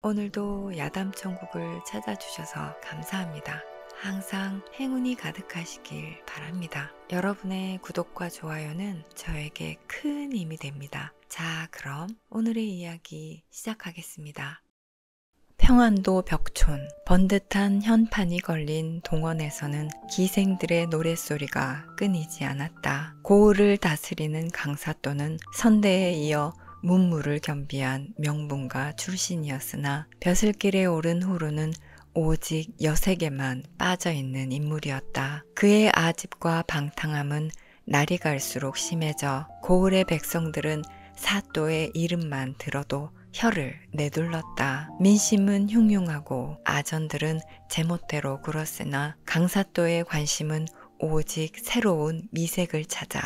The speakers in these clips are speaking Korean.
오늘도 야담천국을 찾아주셔서 감사합니다. 항상 행운이 가득하시길 바랍니다. 여러분의 구독과 좋아요는 저에게 큰 힘이 됩니다. 자, 그럼 오늘의 이야기 시작하겠습니다. 평안도 벽촌, 번듯한 현판이 걸린 동원에서는 기생들의 노랫소리가 끊이지 않았다. 고을을 다스리는 강사또는 선대에 이어 문무를 겸비한 명분가 출신이었으나 벼슬길에 오른 후로는 오직 여색에만 빠져있는 인물이었다. 그의 아집과 방탕함은 날이 갈수록 심해져 고을의 백성들은 사또의 이름만 들어도 혀를 내둘렀다. 민심은 흉흉하고 아전들은 제멋대로 굴었으나 강사또의 관심은 오직 새로운 미색을 찾아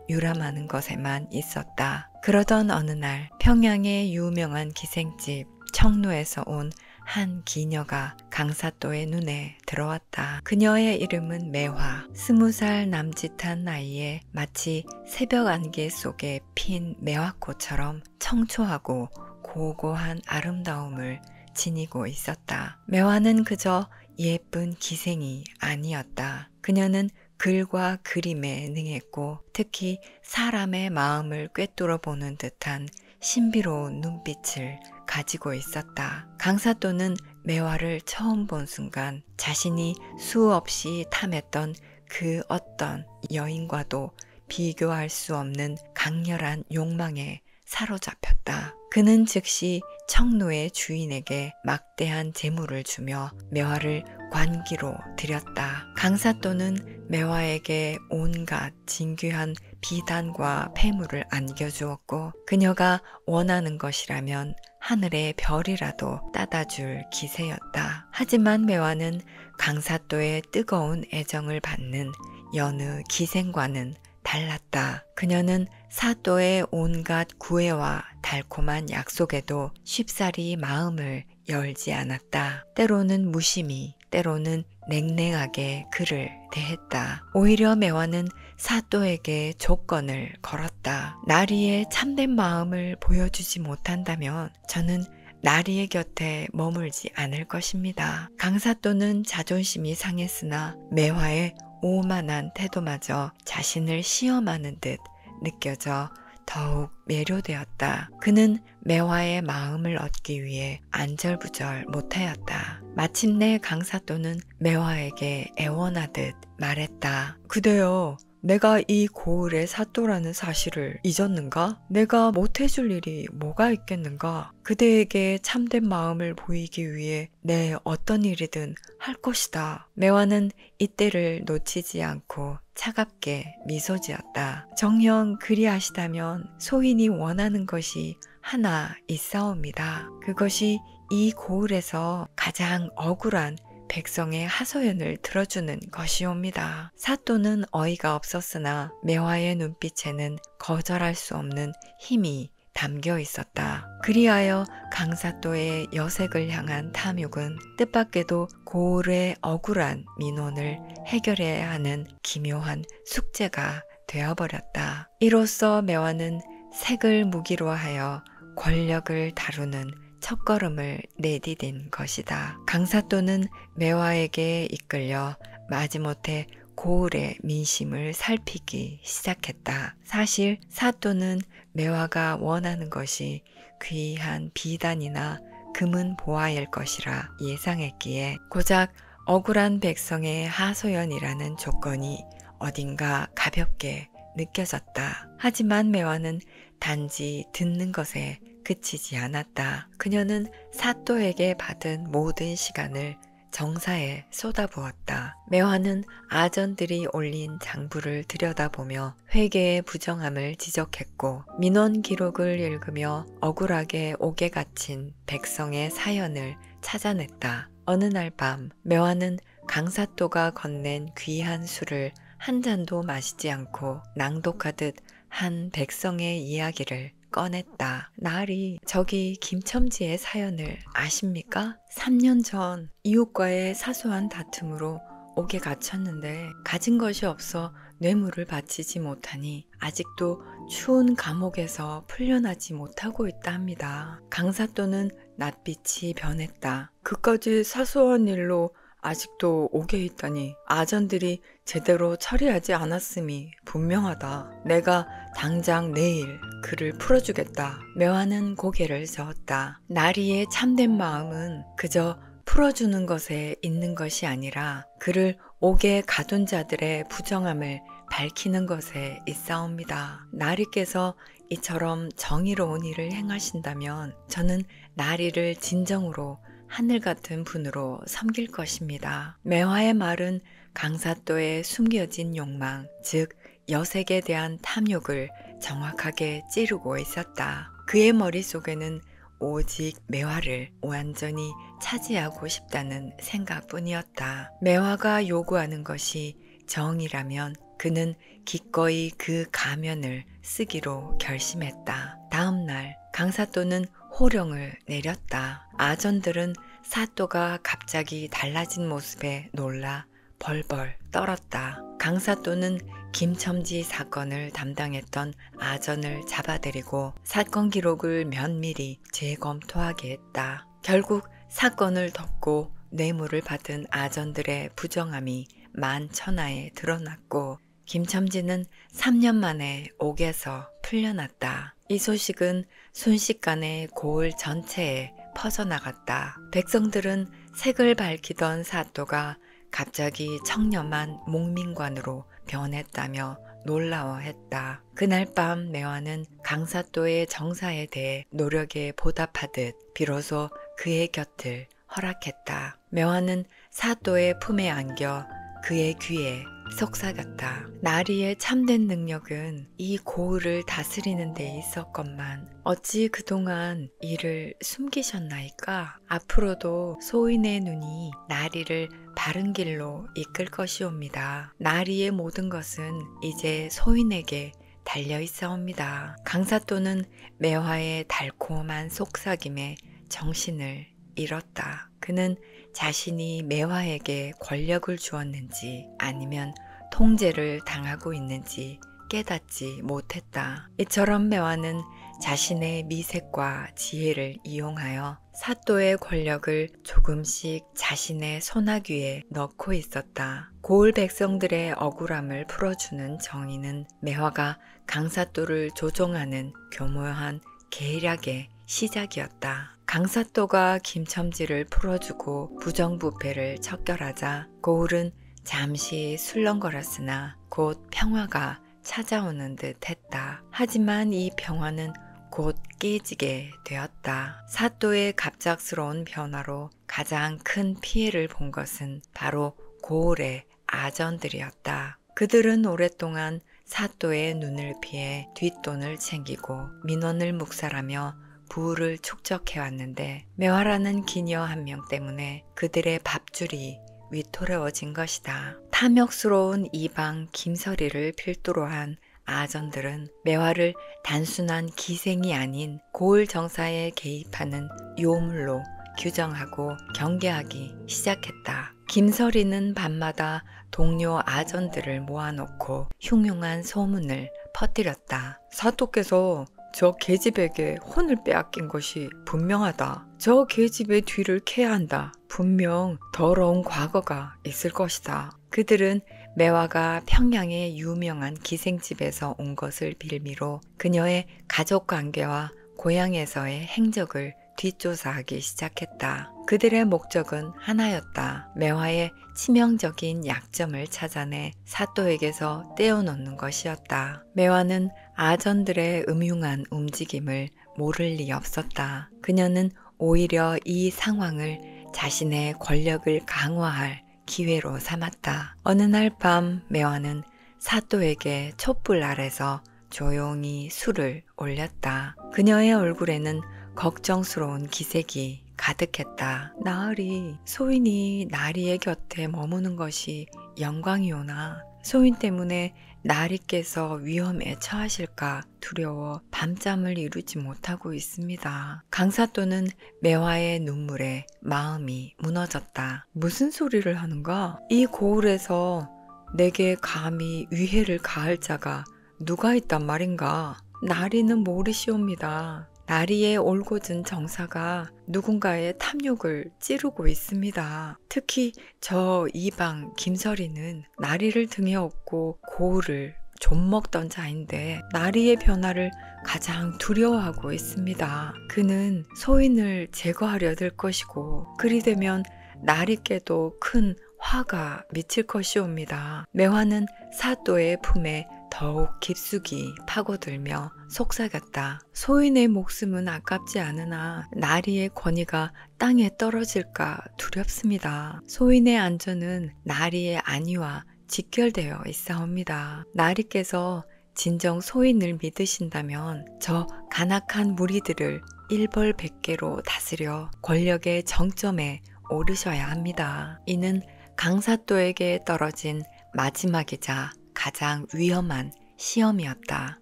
유람하는 것에만 있었다. 그러던 어느 날 평양의 유명한 기생집 청로에서 온 한 기녀가 강사또의 눈에 들어왔다. 그녀의 이름은 매화. 20살 남짓한 나이에 마치 새벽 안개 속에 핀 매화꽃처럼 청초하고 고고한 아름다움을 지니고 있었다. 매화는 그저 예쁜 기생이 아니었다. 그녀는 글과 그림에 능했고 특히 사람의 마음을 꿰뚫어 보는 듯한 신비로운 눈빛을 가지고 있었다. 강사또는 매화를 처음 본 순간 자신이 수없이 탐했던 그 어떤 여인과도 비교할 수 없는 강렬한 욕망에 사로잡혔다. 그는 즉시 청로의 주인에게 막대한 재물을 주며 매화를 관기로 드렸다. 강사또는 매화에게 온갖 진귀한 비단과 폐물을 안겨주었고 그녀가 원하는 것이라면 하늘의 별이라도 따다줄 기세였다. 하지만 매화는 강사또의 뜨거운 애정을 받는 여느 기생과는 달랐다. 그녀는 사또의 온갖 구애와 달콤한 약속에도 쉽사리 마음을 열지 않았다. 때로는 무심히, 때로는 냉랭하게 그를 대했다. 오히려 매화는 사또에게 조건을 걸었다. 나리의 참된 마음을 보여주지 못한다면 저는 나리의 곁에 머물지 않을 것입니다. 강사또는 자존심이 상했으나 매화의 오만한 태도마저 자신을 시험하는 듯 느껴져 더욱 매료되었다. 그는 매화의 마음을 얻기 위해 안절부절 못하였다. 마침내 강사또는 매화에게 애원하듯 말했다. 그대여, 내가 이 고을의 사또라는 사실을 잊었는가? 내가 못해줄 일이 뭐가 있겠는가? 그대에게 참된 마음을 보이기 위해 내 어떤 일이든 할 것이다. 매화는 이때를 놓치지 않고 차갑게 미소 지었다. 정녕 그리하시다면 소인이 원하는 것이 하나 있사옵니다. 그것이 이 고을에서 가장 억울한 백성의 하소연을 들어주는 것이옵니다. 사또는 어이가 없었으나 매화의 눈빛에는 거절할 수 없는 힘이 담겨 있었다. 그리하여 강사또의 여색을 향한 탐욕은 뜻밖에도 고을의 억울한 민원을 해결해야 하는 기묘한 숙제가 되어버렸다. 이로써 매화는 색을 무기로 하여 권력을 다루는 첫걸음을 내디딘 것이다. 강사또는 매화에게 이끌려 마지못해 고을의 민심을 살피기 시작했다. 사실 사또는 매화가 원하는 것이 귀한 비단이나 금은 보화일 것이라 예상했기에 고작 억울한 백성의 하소연이라는 조건이 어딘가 가볍게 느껴졌다. 하지만 매화는 단지 듣는 것에 그치지 않았다. 그녀는 사또에게 받은 모든 시간을 정사에 쏟아부었다. 매화는 아전들이 올린 장부를 들여다보며 회계의 부정함을 지적했고 민원 기록을 읽으며 억울하게 옥에 갇힌 백성의 사연을 찾아냈다. 어느 날 밤 매화는 강사또가 건넨 귀한 술을 한 잔도 마시지 않고 낭독하듯 한 백성의 이야기를 꺼냈다. 나리, 저기 김첨지의 사연을 아십니까? 3년 전 이웃과의 사소한 다툼으로 옥에 갇혔는데 가진 것이 없어 뇌물을 바치지 못하니 아직도 추운 감옥에서 풀려나지 못하고 있다 합니다. 강사또는 낯빛이 변했다. 그까지 사소한 일로 아직도 옥에 있다니 아전들이 제대로 처리하지 않았음이 분명하다. 내가 당장 내일 그를 풀어주겠다. 매화는 고개를 저었다. 나리의 참된 마음은 그저 풀어주는 것에 있는 것이 아니라 그를 옥에 가둔 자들의 부정함을 밝히는 것에 있사옵니다. 나리께서 이처럼 정의로운 일을 행하신다면 저는 나리를 진정으로 하늘 같은 분으로 섬길 것입니다. 매화의 말은 강사또의 숨겨진 욕망, 즉 여색에 대한 탐욕을 정확하게 찌르고 있었다. 그의 머릿속에는 오직 매화를 완전히 차지하고 싶다는 생각뿐이었다. 매화가 요구하는 것이 정이라면 그는 기꺼이 그 가면을 쓰기로 결심했다. 다음 날 강사또는 호령을 내렸다. 아전들은 사또가 갑자기 달라진 모습에 놀라 벌벌 떨었다. 강사또는 김첨지 사건을 담당했던 아전을 잡아들이고 사건 기록을 면밀히 재검토하게 했다. 결국 사건을 덮고 뇌물을 받은 아전들의 부정함이 만천하에 드러났고 김첨지는 3년 만에 옥에서 풀려났다. 이 소식은 순식간에 고을 전체에 퍼져나갔다. 백성들은 색을 밝히던 사또가 갑자기 청렴한 목민관으로 변했다며 놀라워했다. 그날 밤 매화는 강사또의 정사에 대해 노력에 보답하듯 비로소 그의 곁을 허락했다. 매화는 사또의 품에 안겨 그의 귀에 속삭였다. 나리의 참된 능력은 이 고을을 다스리는 데 있었건만 어찌 그동안 이를 숨기셨나이까? 앞으로도 소인의 눈이 나리를 바른 길로 이끌 것이옵니다. 나리의 모든 것은 이제 소인에게 달려 있사옵니다. 강사또는 매화의 달콤한 속삭임에 정신을 잃었다. 그는 자신이 매화에게 권력을 주었는지 아니면 통제를 당하고 있는지 깨닫지 못했다. 이처럼 매화는 자신의 미색과 지혜를 이용하여 사또의 권력을 조금씩 자신의 소나귀에 넣고 있었다. 고을 백성들의 억울함을 풀어주는 정의는 매화가 강사또를 조종하는 교묘한 계략의 시작이었다. 강사또가 김첨지를 풀어주고 부정부패를 척결하자 고을은 잠시 술렁거렸으나 곧 평화가 찾아오는 듯 했다. 하지만 이 평화는 곧 깨지게 되었다. 사또의 갑작스러운 변화로 가장 큰 피해를 본 것은 바로 고을의 아전들이었다. 그들은 오랫동안 사또의 눈을 피해 뒷돈을 챙기고 민원을 묵살하며 부를 축적해왔는데 매화라는 기녀 한 명 때문에 그들의 밥줄이 위토려워진 것이다. 탐욕스러운 이방 김서리를 필두로 한 아전들은 매화를 단순한 기생이 아닌 고을 정사에 개입하는 요물로 규정하고 경계하기 시작했다. 김서리는 밤마다 동료 아전들을 모아놓고 흉흉한 소문을 퍼뜨렸다. 사또께서 저 계집에게 혼을 빼앗긴 것이 분명하다. 저 계집의 뒤를 캐야 한다. 분명 더러운 과거가 있을 것이다. 그들은 매화가 평양의 유명한 기생집에서 온 것을 빌미로 그녀의 가족관계와 고향에서의 행적을 뒷조사하기 시작했다. 그들의 목적은 하나였다. 매화의 치명적인 약점을 찾아내 사또에게서 떼어놓는 것이었다. 매화는 아전들의 음흉한 움직임을 모를 리 없었다. 그녀는 오히려 이 상황을 자신의 권력을 강화할 기회로 삼았다. 어느 날 밤 매화는 사또에게 촛불 아래서 조용히 술을 올렸다. 그녀의 얼굴에는 걱정스러운 기색이 가득했다. 나으리, 소인이 나리의 곁에 머무는 것이 영광이오나 소인 때문에 나리께서 위험에 처하실까 두려워 밤잠을 이루지 못하고 있습니다. 강사또는 매화의 눈물에 마음이 무너졌다. 무슨 소리를 하는가? 이 고을에서 내게 감히 위해를 가할 자가 누가 있단 말인가? 나리는 모르시옵니다. 나리의 올곧은 정사가 누군가의 탐욕을 찌르고 있습니다. 특히 저 이방 김설이는 나리를 등에 업고 고을을 좀먹던 자인데 나리의 변화를 가장 두려워하고 있습니다. 그는 소인을 제거하려 들 것이고 그리 되면 나리께도 큰 화가 미칠 것이옵니다. 매화는 사또의 품에 더욱 깊숙이 파고들며 속삭였다. 소인의 목숨은 아깝지 않으나 나리의 권위가 땅에 떨어질까 두렵습니다. 소인의 안전은 나리의 안위와 직결되어 있사옵니다. 나리께서 진정 소인을 믿으신다면 저 간악한 무리들을 일벌백계로 다스려 권력의 정점에 오르셔야 합니다. 이는 강사또에게 떨어진 마지막이자 가장 위험한 시험이었다.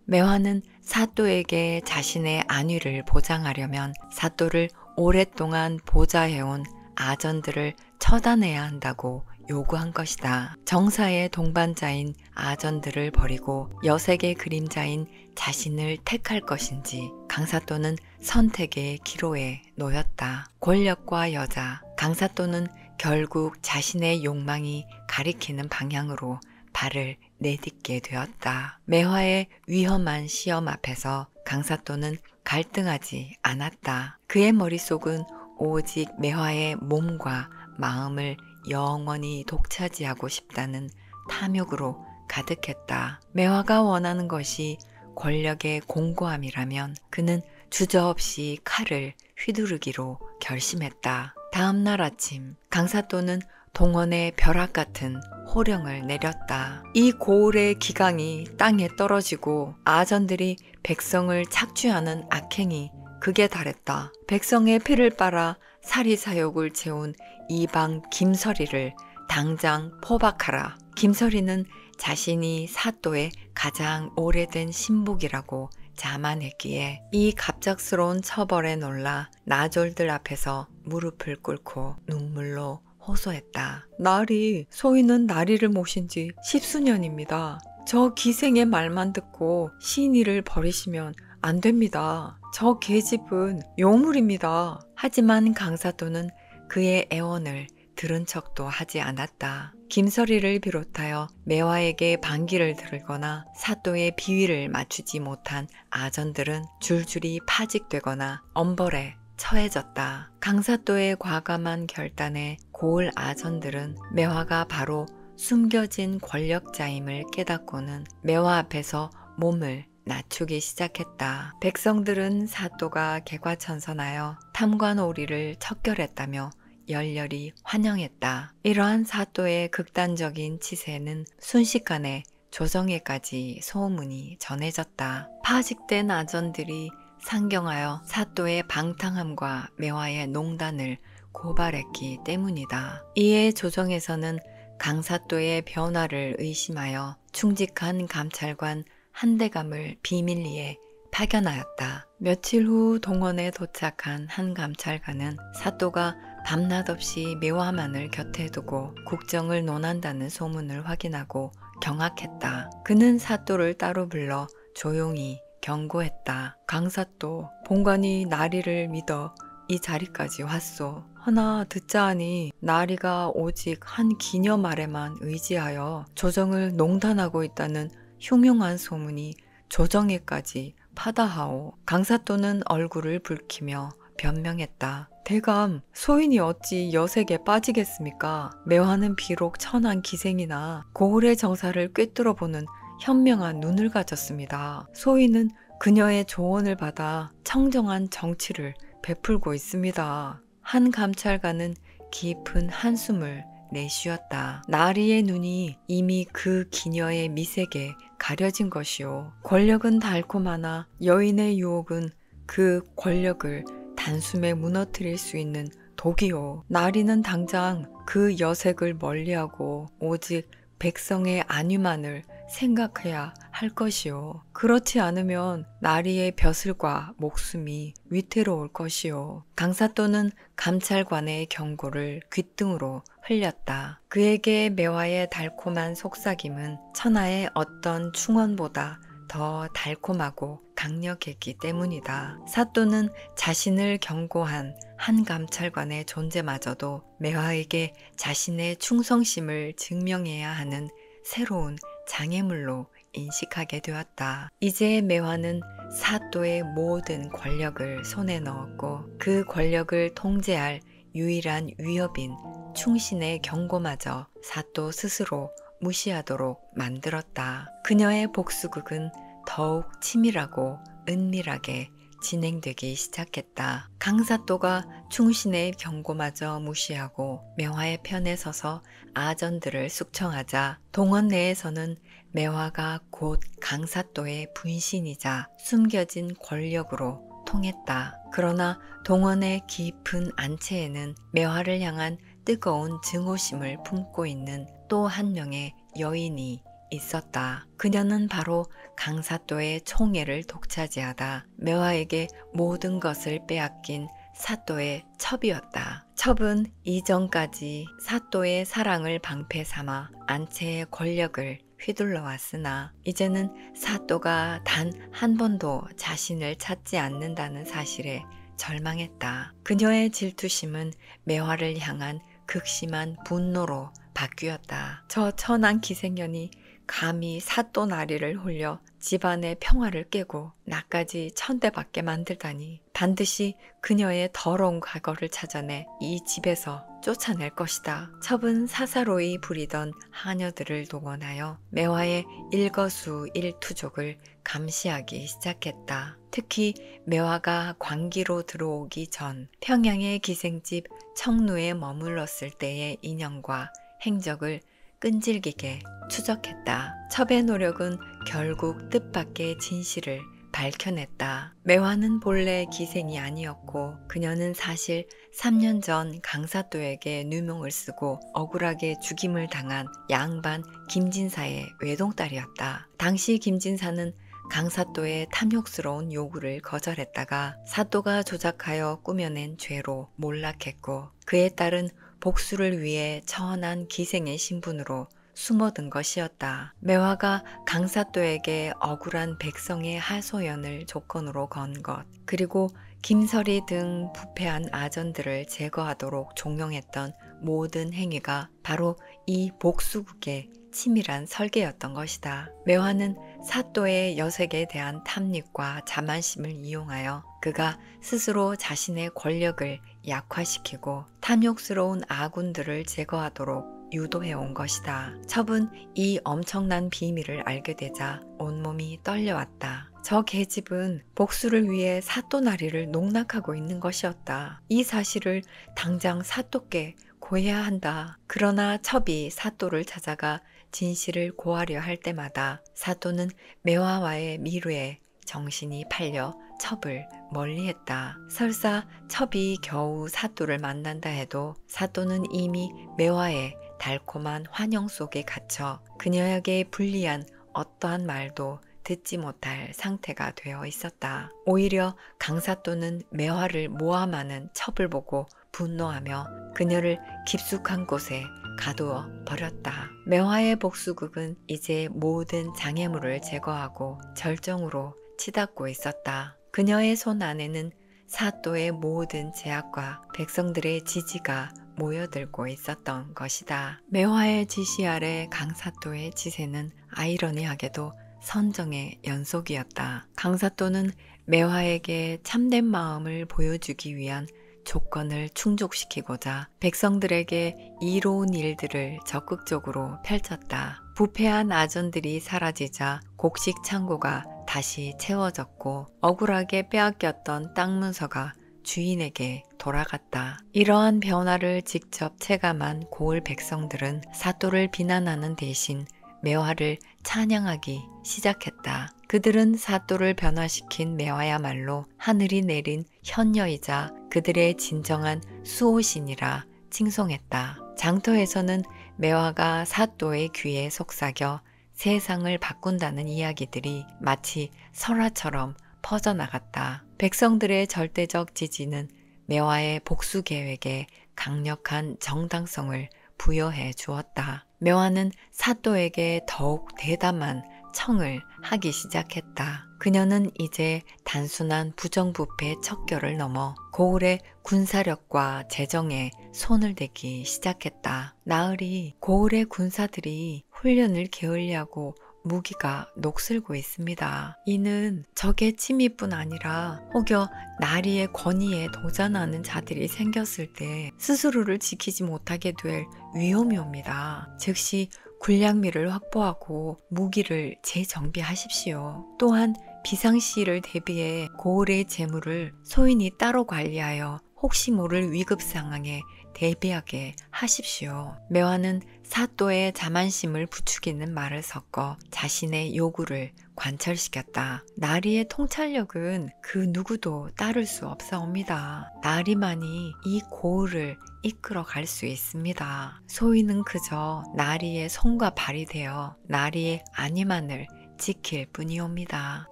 매화는 사또에게 자신의 안위를 보장하려면 사또를 오랫동안 보좌해온 아전들을 처단해야 한다고 요구한 것이다. 정사의 동반자인 아전들을 버리고 여색의 그림자인 자신을 택할 것인지 강사또는 선택의 기로에 놓였다. 권력과 여자, 강사또는 결국 자신의 욕망이 가리키는 방향으로 발을 내딛게 되었다. 매화의 위험한 시험 앞에서 강사또는 갈등하지 않았다. 그의 머릿속은 오직 매화의 몸과 마음을 영원히 독차지하고 싶다는 탐욕으로 가득했다. 매화가 원하는 것이 권력의 공고함이라면 그는 주저없이 칼을 휘두르기로 결심했다. 다음 날 아침 강사또는 동원의 벼락 같은 호령을 내렸다. 이 고을의 기강이 땅에 떨어지고 아전들이 백성을 착취하는 악행이 극에 달했다. 백성의 피를 빨아 사리사욕을 채운 이방 김설이를 당장 포박하라. 김설이는 자신이 사또의 가장 오래된 신복이라고 자만했기에 이 갑작스러운 처벌에 놀라 나졸들 앞에서 무릎을 꿇고 눈물로 호소했다. 나리, 소인은 나리를 모신 지 10수년입니다. 저 기생의 말만 듣고 시인이를 버리시면 안 됩니다. 저 계집은 요물입니다. 하지만 강사또는 그의 애원을 들은 척도 하지 않았다. 김설이를 비롯하여 매화에게 반기를 들거나 사또의 비위를 맞추지 못한 아전들은 줄줄이 파직되거나 엄벌에 처해졌다. 강사또의 과감한 결단에 고을 아전들은 매화가 바로 숨겨진 권력자임을 깨닫고는 매화 앞에서 몸을 낮추기 시작했다. 백성들은 사또가 개과천선하여 탐관오리를 척결했다며 열렬히 환영했다. 이러한 사또의 극단적인 치세는 순식간에 조정에까지 소문이 전해졌다. 파직된 아전들이 상경하여 사또의 방탕함과 매화의 농단을 고발했기 때문이다. 이에 조정에서는 강사또의 변화를 의심하여 충직한 감찰관 한대감을 비밀리에 파견하였다. 며칠 후 동원에 도착한 한 감찰관은 사또가 밤낮 없이 매화만을 곁에 두고 국정을 논한다는 소문을 확인하고 경악했다. 그는 사또를 따로 불러 조용히 경고했다. 강사또, 본관이 나리를 믿어 이 자리까지 왔소. 허나 듣자 하니 나리가 오직 한 기녀 말에만 의지하여 조정을 농단하고 있다는 흉흉한 소문이 조정에까지 파다하오. 강사또는 얼굴을 붉히며 변명했다. 대감, 소인이 어찌 여색에 빠지겠습니까? 매화는 비록 천한 기생이나 고을의 정사를 꿰뚫어보는 현명한 눈을 가졌습니다. 소인은 그녀의 조언을 받아 청정한 정치를 베풀고 있습니다. 한 감찰관은 깊은 한숨을 내쉬었다. 나리의 눈이 이미 그 기녀의 미색에 가려진 것이요. 권력은 달콤하나 여인의 유혹은 그 권력을 단숨에 무너뜨릴 수 있는 독이요. 나리는 당장 그 여색을 멀리하고 오직 백성의 안위만을 생각해야 할 것이요. 그렇지 않으면 나리의 벼슬과 목숨이 위태로울 것이요. 강사또는 감찰관의 경고를 귓등으로 흘렸다. 그에게 매화의 달콤한 속삭임은 천하의 어떤 충언보다 더 달콤하고 강력했기 때문이다. 사또는 자신을 경고한 한감찰관의 존재마저도 매화에게 자신의 충성심을 증명해야 하는 새로운 장애물로 인식하게 되었다. 이제 매화는 사또의 모든 권력을 손에 넣었고 그 권력을 통제할 유일한 위협인 충신의 경고마저 사또 스스로 무시하도록 만들었다. 그녀의 복수극은 더욱 치밀하고 은밀하게 진행되기 시작했다. 강사또가 충신의 경고마저 무시하고 매화의 편에 서서 아전들을 숙청하자 동원 내에서는 매화가 곧 강사또의 분신이자 숨겨진 권력으로 통했다. 그러나 동원의 깊은 안채에는 매화를 향한 뜨거운 증오심을 품고 있는 또 한 명의 여인이 있었다. 그녀는 바로 강사또의 총애를 독차지하다 매화에게 모든 것을 빼앗긴 사또의 첩이었다. 첩은 이전까지 사또의 사랑을 방패 삼아 안채의 권력을 휘둘러 왔으나 이제는 사또가 단 한 번도 자신을 찾지 않는다는 사실에 절망했다. 그녀의 질투심은 매화를 향한 극심한 분노로 바뀌었다. 저 천한 기생년이 감히 사또 나리를 홀려 집안의 평화를 깨고 나까지 천대받게 만들다니 반드시 그녀의 더러운 과거를 찾아내 이 집에서 쫓아낼 것이다. 첩은 사사로이 부리던 하녀들을 동원하여 매화의 일거수일투족을 감시하기 시작했다. 특히 매화가 광기로 들어오기 전 평양의 기생집 청루에 머물렀을 때의 인형과 행적을 끈질기게 추적했다. 첩의 노력은 결국 뜻밖의 진실을 밝혀냈다. 매화는 본래 기생이 아니었고 그녀는 사실 3년 전 강사또에게 누명을 쓰고 억울하게 죽임을 당한 양반 김진사의 외동딸이었다. 당시 김진사는 강사또의 탐욕스러운 요구를 거절했다가 사또가 조작하여 꾸며낸 죄로 몰락했고 그의 딸은 복수를 위해 천한 기생의 신분으로 숨어든 것이었다. 매화가 강사또에게 억울한 백성의 하소연을 조건으로 건 것, 그리고 김설이 등 부패한 아전들을 제거하도록 종용했던 모든 행위가 바로 이 복수국의 치밀한 설계였던 것이다. 매화는 사또의 여색에 대한 탐닉과 자만심을 이용하여 그가 스스로 자신의 권력을 약화시키고 탐욕스러운 아군들을 제거하도록 유도해온 것이다. 첩은 이 엄청난 비밀을 알게 되자 온몸이 떨려왔다. 저 계집은 복수를 위해 사또나리를 농락하고 있는 것이었다. 이 사실을 당장 사또께 고해야 한다. 그러나 첩이 사또를 찾아가 진실을 고하려 할 때마다 사또는 매화와의 미루에 정신이 팔려 첩을 멀리했다. 설사 첩이 겨우 사또를 만난다 해도 사또는 이미 매화의 달콤한 환영 속에 갇혀 그녀에게 불리한 어떠한 말도 듣지 못할 상태가 되어 있었다. 오히려 강사또는 매화를 모함하는 첩을 보고 분노하며 그녀를 깊숙한 곳에 가두어 버렸다. 매화의 복수극은 이제 모든 장애물을 제거하고 절정으로 치닫고 있었다. 그녀의 손 안에는 사또의 모든 제약과 백성들의 지지가 모여들고 있었던 것이다. 매화의 지시 아래 강사또의 지세는 아이러니하게도 선정의 연속이었다. 강사또는 매화에게 참된 마음을 보여주기 위한 조건을 충족시키고자 백성들에게 이로운 일들을 적극적으로 펼쳤다. 부패한 아전들이 사라지자 곡식 창고가 다시 채워졌고 억울하게 빼앗겼던 땅 문서가 주인에게 돌아갔다. 이러한 변화를 직접 체감한 고을 백성들은 사또를 비난하는 대신 매화를 찬양하기 시작했다. 그들은 사또를 변화시킨 매화야말로 하늘이 내린 현녀이자 그들의 진정한 수호신이라 칭송했다. 장터에서는 매화가 사또의 귀에 속삭여 세상을 바꾼다는 이야기들이 마치 설화처럼 퍼져나갔다. 백성들의 절대적 지지는 매화의 복수 계획에 강력한 정당성을 부여해 주었다. 매화는 사또에게 더욱 대담한 청을 하기 시작했다. 그녀는 이제 단순한 부정부패의 척결을 넘어 고을의 군사력과 재정에 손을 대기 시작했다. 나으리, 고을의 군사들이 훈련을 게을리하고 무기가 녹슬고 있습니다. 이는 적의 침입뿐 아니라 혹여 나리의 권위에 도전하는 자들이 생겼을 때 스스로를 지키지 못하게 될 위험이 옵니다. 즉시 군량미를 확보하고 무기를 재정비하십시오. 또한 비상시를 대비해 고을의 재물을 소인이 따로 관리하여 혹시 모를 위급 상황에 대비하게 하십시오. 매화는 사또의 자만심을 부추기는 말을 섞어 자신의 요구를 관철시켰다. 나리의 통찰력은 그 누구도 따를 수 없사옵니다. 나리만이 이 고을을 이끌어 갈 수 있습니다. 소인은 그저 나리의 손과 발이 되어 나리의 안위만을 지킬 뿐이옵니다.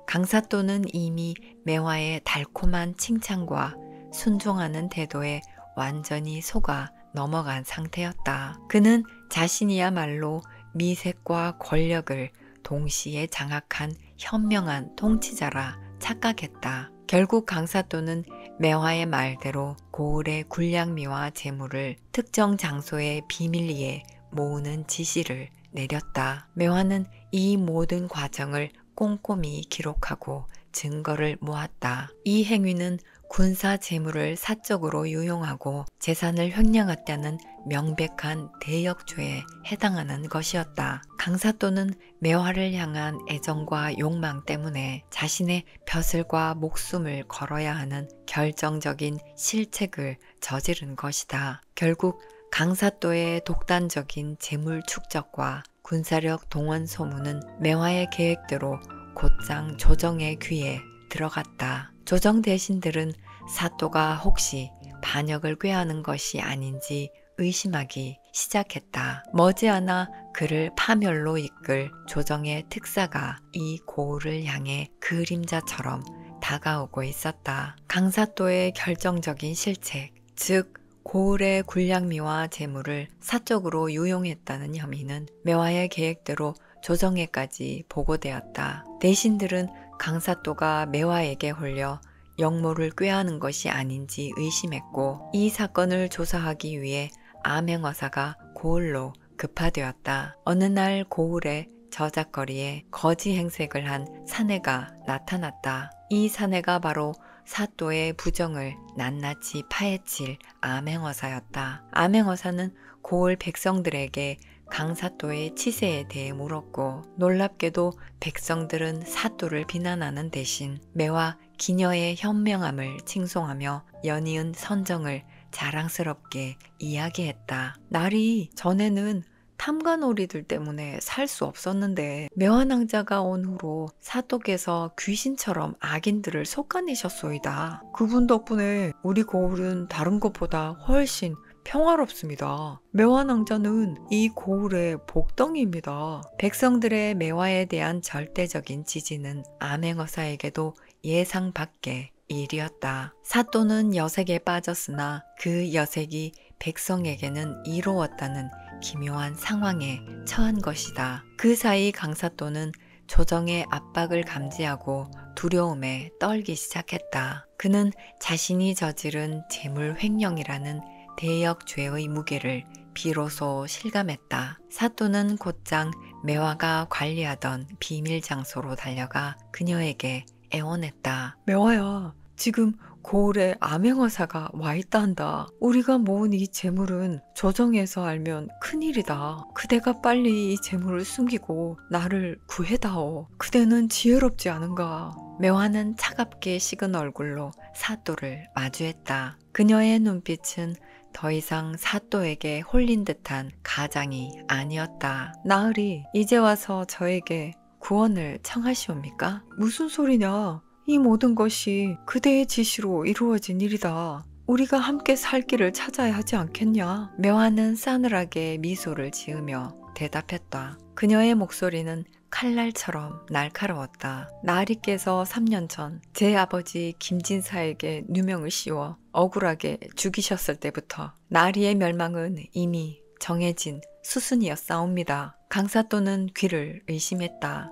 강사또는 이미 매화의 달콤한 칭찬과 순종하는 태도에 완전히 속아 넘어간 상태였다. 그는 자신이야말로 미색과 권력을 동시에 장악한 현명한 통치자라 착각했다. 결국 강사또는 매화의 말대로 고을의 군량미와 재물을 특정 장소에 비밀리에 모으는 지시를 내렸다. 매화는 이 모든 과정을 꼼꼼히 기록하고 증거를 모았다. 이 행위는 군사 재물을 사적으로 유용하고 재산을 횡령했다는 명백한 대역죄에 해당하는 것이었다. 강사또는 매화를 향한 애정과 욕망 때문에 자신의 벼슬과 목숨을 걸어야 하는 결정적인 실책을 저지른 것이다. 결국 강사또의 독단적인 재물 축적과 군사력 동원 소문은 매화의 계획대로 곧장 조정의 귀에 들어갔다. 조정 대신들은 사또가 혹시 반역을 꾀하는 것이 아닌지 의심하기 시작했다. 머지않아 그를 파멸로 이끌 조정의 특사가 이 고을을 향해 그림자처럼 다가오고 있었다. 강사또의 결정적인 실책, 즉 고을의 군량미와 재물을 사적으로 유용했다는 혐의는 매화의 계획대로 조정에까지 보고되었다. 대신들은 강사또가 매화에게 홀려 역모를 꾀하는 것이 아닌지 의심했고 이 사건을 조사하기 위해 암행어사가 고을로 급파되었다. 어느 날 고을의 저작거리에 거지 행색을 한 사내가 나타났다. 이 사내가 바로 사또의 부정을 낱낱이 파헤칠 암행어사였다. 암행어사는 고을 백성들에게 강사또의 치세에 대해 물었고 놀랍게도 백성들은 사또를 비난하는 대신 매화 기녀의 현명함을 칭송하며 연이은 선정을 자랑스럽게 이야기했다. 날이 전에는 탐관오리들 때문에 살 수 없었는데 매화낭자가 온 후로 사또께서 귀신처럼 악인들을 솎아내셨소이다. 그분 덕분에 우리 고을은 다른 것보다 훨씬 평화롭습니다. 매화낭자는 이 고을의 복덩이입니다. 백성들의 매화에 대한 절대적인 지지는 암행어사에게도 예상 밖의 일이었다. 사또는 여색에 빠졌으나 그 여색이 백성에게는 이로웠다는 기묘한 상황에 처한 것이다. 그 사이 강사또는 조정의 압박을 감지하고 두려움에 떨기 시작했다. 그는 자신이 저지른 재물 횡령이라는 대역죄의 무게를 비로소 실감했다. 사또는 곧장 매화가 관리하던 비밀 장소로 달려가 그녀에게 애원했다. 매화야, 지금 고을에 암행어사가 와있다 한다. 우리가 모은 이 재물은 조정에서 알면 큰일이다. 그대가 빨리 이 재물을 숨기고 나를 구해다오. 그대는 지혜롭지 않은가. 매화는 차갑게 식은 얼굴로 사또를 마주했다. 그녀의 눈빛은 더 이상 사또에게 홀린 듯한 가장이 아니었다. 나으리, 이제 와서 저에게 구원을 청하시옵니까? 무슨 소리냐? 이 모든 것이 그대의 지시로 이루어진 일이다. 우리가 함께 살 길을 찾아야 하지 않겠냐? 매화는 싸늘하게 미소를 지으며 대답했다. 그녀의 목소리는 칼날처럼 날카로웠다. 나리께서 3년 전 제 아버지 김진사에게 누명을 씌워 억울하게 죽이셨을 때부터 나리의 멸망은 이미 정해진 수순이었사옵니다. 강사또는 귀를 의심했다.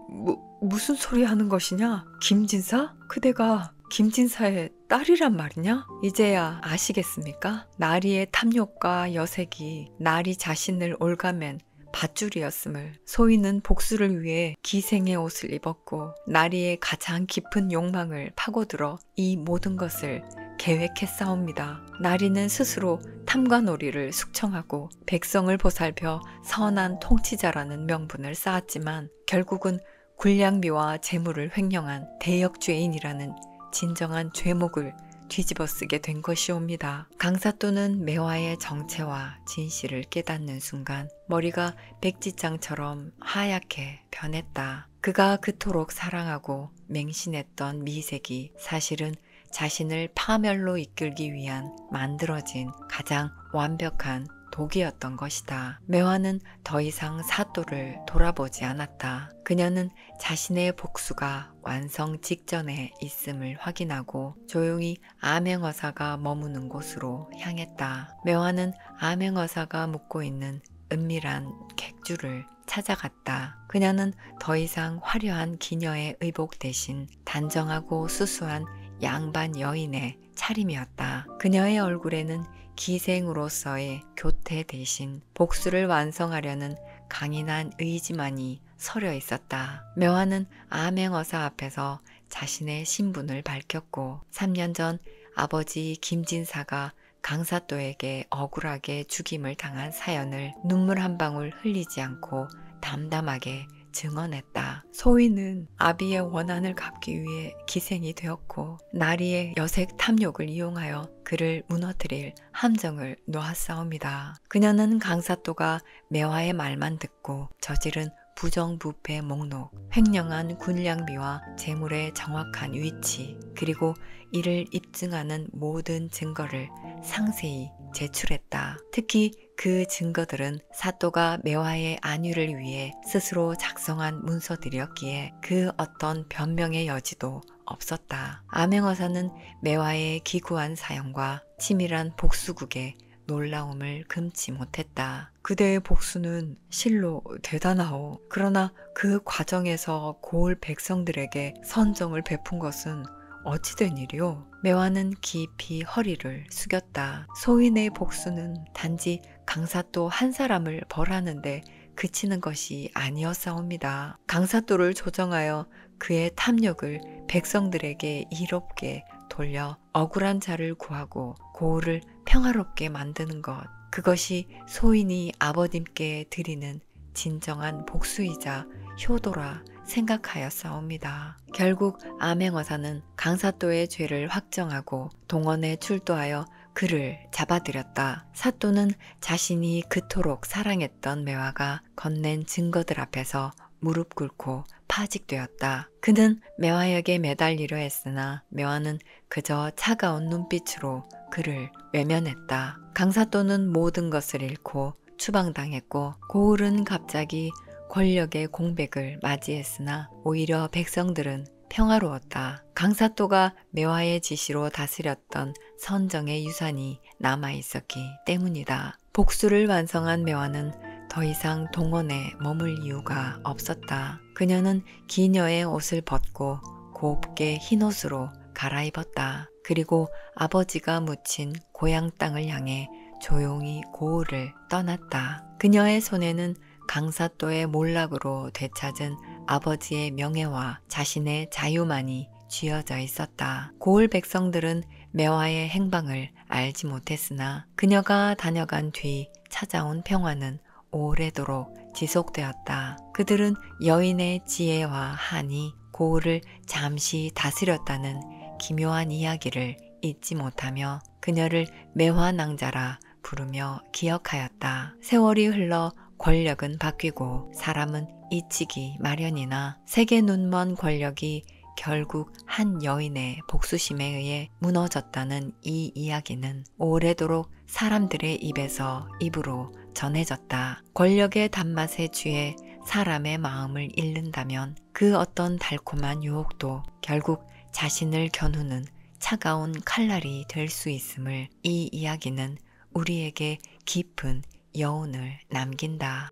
무슨 소리 하는 것이냐? 김진사? 그대가 김진사의 딸이란 말이냐? 이제야 아시겠습니까? 나리의 탐욕과 여색이 나리 자신을 올가맨 밧줄이었음을. 소희는 복수를 위해 기생의 옷을 입었고 나리의 가장 깊은 욕망을 파고들어 이 모든 것을 계획했사옵니다. 나리는 스스로 탐관오리를 숙청하고 백성을 보살펴 선한 통치자라는 명분을 쌓았지만 결국은 군량미와 재물을 횡령한 대역죄인이라는 진정한 죄목을 뒤집어쓰게 된 것이옵니다. 강사또는 매화의 정체와 진실을 깨닫는 순간 머리가 백지장처럼 하얗게 변했다. 그가 그토록 사랑하고 맹신했던 미색이 사실은 자신을 파멸로 이끌기 위한 만들어진 가장 완벽한 독이었던 것이다. 매화는 더 이상 사또를 돌아보지 않았다. 그녀는 자신의 복수가 완성 직전에 있음을 확인하고 조용히 암행어사가 머무는 곳으로 향했다. 매화는 암행어사가 묵고 있는 은밀한 객주를 찾아갔다. 그녀는 더 이상 화려한 기녀의 의복 대신 단정하고 수수한 양반 여인의 차림이었다. 그녀의 얼굴에는 기생으로서의 교태 대신 복수를 완성하려는 강인한 의지만이 서려 있었다. 매화는 암행어사 앞에서 자신의 신분을 밝혔고 3년 전 아버지 김진사가 강사또에게 억울하게 죽임을 당한 사연을 눈물 한 방울 흘리지 않고 담담하게 증언했다. 소희는 아비의 원한을 갚기 위해 기생이 되었고 나리의 여색 탐욕을 이용하여 그를 무너뜨릴 함정을 놓았사옵니다. 그녀는 강사또가 매화의 말만 듣고 저지른 부정부패 목록, 횡령한 군량미와 재물의 정확한 위치, 그리고 이를 입증하는 모든 증거를 상세히 제출했다. 특히 그 증거들은 사또가 매화의 안위를 위해 스스로 작성한 문서들이었기에 그 어떤 변명의 여지도 없었다. 암행어사는 매화의 기구한 사형과 치밀한 복수국의 놀라움을 금치 못했다. 그대의 복수는 실로 대단하오. 그러나 그 과정에서 고을 백성들에게 선정을 베푼 것은 어찌된 일이오? 매화는 깊이 허리를 숙였다. 소인의 복수는 단지 강사또 한 사람을 벌하는데 그치는 것이 아니었사옵니다. 강사또를 조정하여 그의 탐욕을 백성들에게 이롭게 돌려 억울한 자를 구하고 고을을 평화롭게 만드는 것, 그것이 소인이 아버님께 드리는 진정한 복수이자 효도라 생각하였사옵니다. 결국 암행어사는 강사또의 죄를 확정하고 동원에 출두하여 그를 잡아들였다. 사또는 자신이 그토록 사랑했던 매화가 건넨 증거들 앞에서 무릎 꿇고 파직되었다. 그는 매화역에 매달리려 했으나 매화는 그저 차가운 눈빛으로 그를 외면했다. 강사또는 모든 것을 잃고 추방당했고 고을은 갑자기 권력의 공백을 맞이했으나 오히려 백성들은 평화로웠다. 강사또가 매화의 지시로 다스렸던 선정의 유산이 남아있었기 때문이다. 복수를 완성한 매화는 더 이상 동원에 머물 이유가 없었다. 그녀는 기녀의 옷을 벗고 곱게 흰옷으로 갈아입었다. 그리고 아버지가 묻힌 고향 땅을 향해 조용히 고을을 떠났다. 그녀의 손에는 강사또의 몰락으로 되찾은 아버지의 명예와 자신의 자유만이 쥐어져 있었다. 고을 백성들은 매화의 행방을 알지 못했으나 그녀가 다녀간 뒤 찾아온 평화는 오래도록 지속되었다. 그들은 여인의 지혜와 한이 고을을 잠시 다스렸다는 기묘한 이야기를 잊지 못하며 그녀를 매화낭자라 부르며 기억하였다. 세월이 흘러 권력은 바뀌고 사람은 잊히기 마련이나 세계 눈먼 권력이 결국 한 여인의 복수심에 의해 무너졌다는 이 이야기는 오래도록 사람들의 입에서 입으로 전해졌다. 권력의 단맛에 취해 사람의 마음을 잃는다면 그 어떤 달콤한 유혹도 결국 자신을 겨누는 차가운 칼날이 될 수 있음을 이 이야기는 우리에게 깊은 여운을 남긴다.